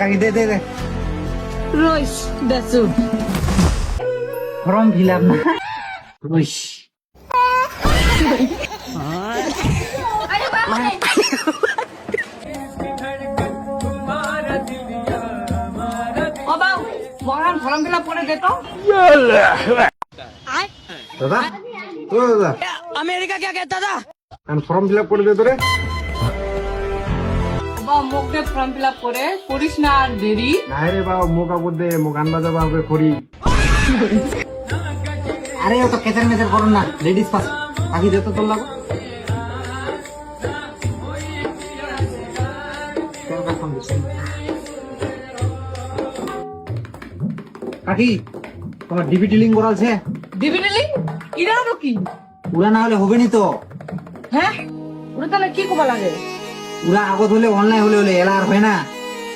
কাকি দে দে দে রইস দেসু form fill up না রইস ও বাউ বহান ফর্ম ফিল আপ করে দে তো দাদা ও দাদা अमेरिका क्या कहता था আমি ফর্ম ফিল আপ করে দে তোরে বাবা মুখে ফর্ম ফিল আপ করে করিস না আর দেরি নাই রে বাবা মুখ আপদ দে মুখ গান বাজাবা হবে করি আরে ও তো কেচার মেচার করুন না লেডিস ফার্স্ট কাকি দে তো তোর লাগো কাকি তোমার ডিবিটি লিঙ্ক করালছে দিবি নিলি কিরা তো কি উড়া না হলে হবে নি তো হ্যাঁ ওটা তাহলে কি কবা লাগে উড়া আগত হলে অনলাইন হলে হলে এলা আর হয় না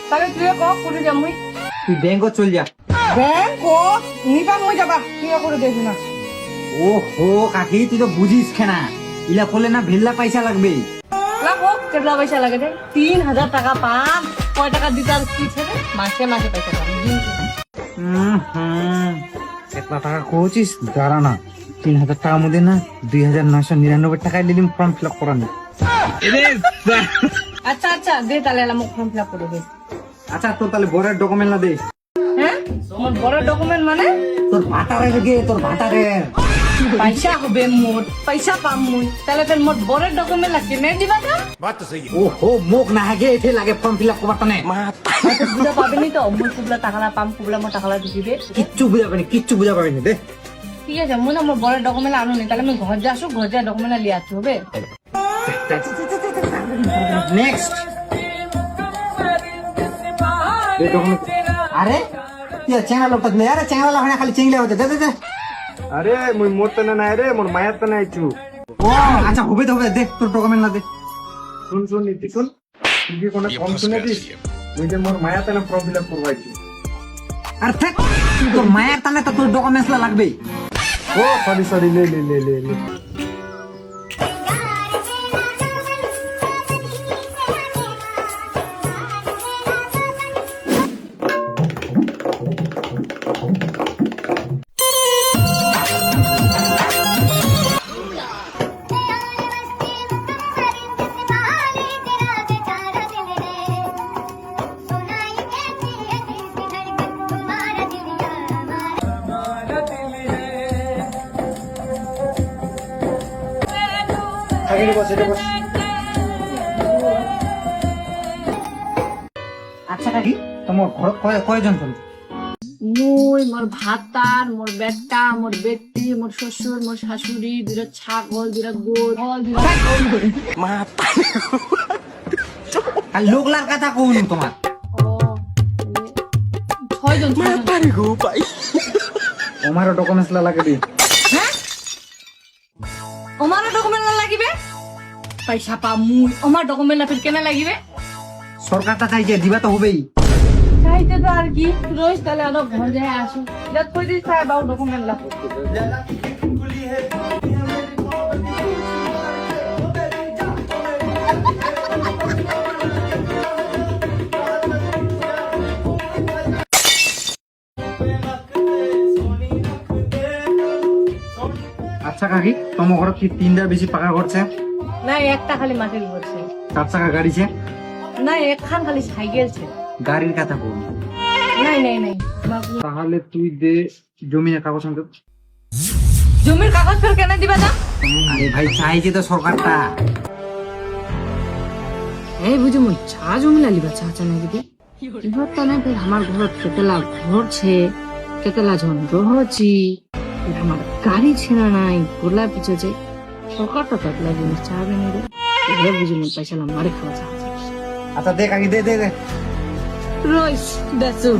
তাহলে তুই কক করে যা মুই তুই ব্যাংকত চল যা ব্যাংক ও নিবা মুই যাবা তুই করে দেখ না ও হো কাকি তুই তো বুঝিস কেনা ইলা করলে না ভিল্লা পয়সা লাগবে লাগো কেটলা পয়সা লাগে রে 3000 টাকা পাম কয় টাকা দিতে আর কি ছেড়ে মাসে মাসে পয়সা পাম এতলা টাকা কোচিস দাঁড়া না 3000 টাকার মধ্যে না 2999 টাকায় নিলাম ফর্ম ফিল আপ করানো আচ্ছা আচ্ছা দে তাহলে এলা মুখ ফর্ম ফিল আপ করে দে আচ্ছা তোর তাহলে বড়ের ডকুমেন্ট না দে হ্যাঁ আমার বড় ডকুমেন্ট মানে তোর ভাতারের গে তোর ভাতারের পয়সা হবে মোট পয়সা পাম মুই তাহলে তোর মোট বড় ডকুমেন্ট লাগবে নে দিবা না ও হো মুখ না গে এতে লাগে ফর্ম ফিল আপ করবার তনে হয়তো বুঝা পাবেনি তো মুই কুবলা টাকালা পাম কুবলা মো টাকালা দিবে কিচ্ছু বুঝা পাবি কিচ্ছু বুঝা পাবি না দে ঠিক আছে মুই না মোর বড় ডকুমেন্ট আনো নি তাহলে আমি ঘর যা আসো ঘর যা ডকুমেন্ট লিয়ে আসতে হবে নেক্সট এই ডকুমেন্ট আরে তুই চেঙ্গা লোকটা দিলে আরে চেঙ্গা লোক না খালি চেঙ্গলে হতে দে দে দে আরে মুই মোর তনে নাই রে মোর মায়ের তনে আইছু ও আচ্ছা হবে তো হবে দে তোর ডকুমেন্ট না দে শুন শুন নীতি শুন তুই কি কোনো কম শুনে দিস মুই যে মোর মায়ের তনে ফর্ম ফিল আপ করবাইছি আর থাক তোর মায়ের টানে তো তোর ডকুমেন্টস লাগবে ও সরি সরি লে লে লে লে লে আগে বস এটা বস আচ্ছা কাকি তোমার ঘর কয়জন চলছে মুই মোর ভাতার মোর বেটা মোর বেটি মোর শ্বশুর মোর শাশুড়ি দুটো ছাগল দুটো গরু দুটো আর লোকলার কথা কোন তোমার ছয়জন আমারও ডকুমেন্টস লাগবে হ্যাঁ আমার ডকুমেন্ট না লাগিবে পয়সা পা মুই আমার ডকুমেন্ট না ফির কেনা লাগিবে সরকারটা চাইছে দিবা তো হবেই চাইতে তো আর কি রোজ তাহলে আরো ঘর যায় আসো যত কই দিস তাই বাউ ডকুমেন্ট লাগবে আচ্ছা কাকি তোমার ঘর কি তিনটা বেশি পাকা করছে না একটা খালি মাটির ঘরছে 4 চাকা গাড়িছে না একখান খালি সাইকেলছে গাড়ির কথা কোন নাই নাই নাই তাহলে তুই দে জমিনের কাগজ আমাকে জমির কাগজ ফের কেন দিবা না আরে ভাই চাইছে তো সরকারটা এই বুঝি মই চা জমি লালিবা চা চা নাকি ঘর তো নাই ফের আমার ঘর কেতলা ঘর ছে কেতলা ঝন্ড হচ্ছি আমার গাড়ি ছেড়া নাই গোলা পিছে যে সরকারটা কেতলা জিনিস চা বেনে রে এ বুঝি মই পয়সা না মারে খাওয়া চা আচ্ছা দে কাকি দে দে দে রইস দেসু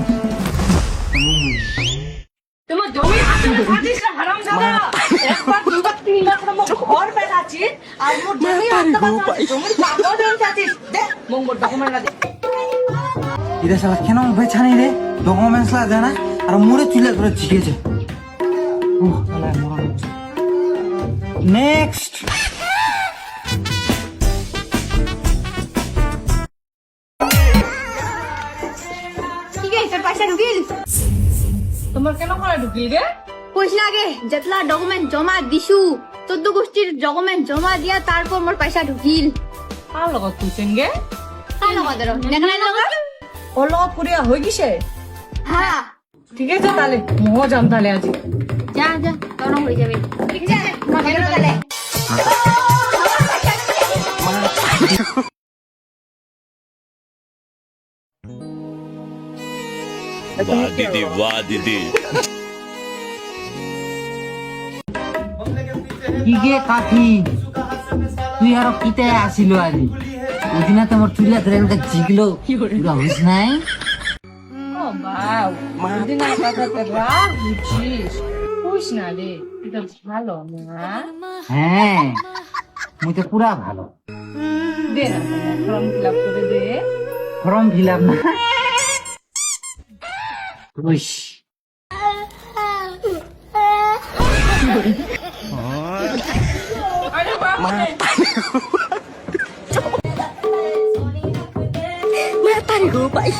তোমার জমি হাতে খাচ্ছিস না হারামজাদা একবার দুবার তিনবার করে মোর ঘর বেড়াচ্ছিস আর মোর জমি হাতে খাচ্ছিস জমির কাগজ আনছিস দে মোর ডকুমেন্ট দে এটা শালা কেন ভাই ছানি রে ডকুমেন্টস লাগে না আর মুড়ে চুলে করে জিগেছে নেক্সট তোর পয়সা ঢুকিল তোমার কেন করে ঢুকিল গে? কইস না আগে যেতলা ডকুমেন্ট জমা দিছু 14 গোষ্ঠীর ডকুমেন্ট জমা দিয়া তারপর মোর পয়সা ঢুকিল কার লগত কইছেন গে? কার লগত র নেখানে লগত ওর লগত পুরিয়া হয়ে গেছে। হ্যাঁ ঠিক আছে তাহলে মহ যাম তাহলে আজ। যা যা তোর হয়ে যাবে ঠিক আছে মনে তাহলে वाह दीदी वाह दीदी কি গে কাকি তুই আর কিতে আসিল আজি ওদিনা তোমার চুলা ধরে আমাকে জিগলো পুরা হুশ নাই ও বাউ দিন আর কথাতে রাগ বুঝছিস কইস না রে এটা ভালো না। হ্যাঁ মুই তো পুরা ভালো দে না ফর্ম ফিল আপ করে দে। ফর্ম ফিল আপ না হুশ मैं तारी हो पाई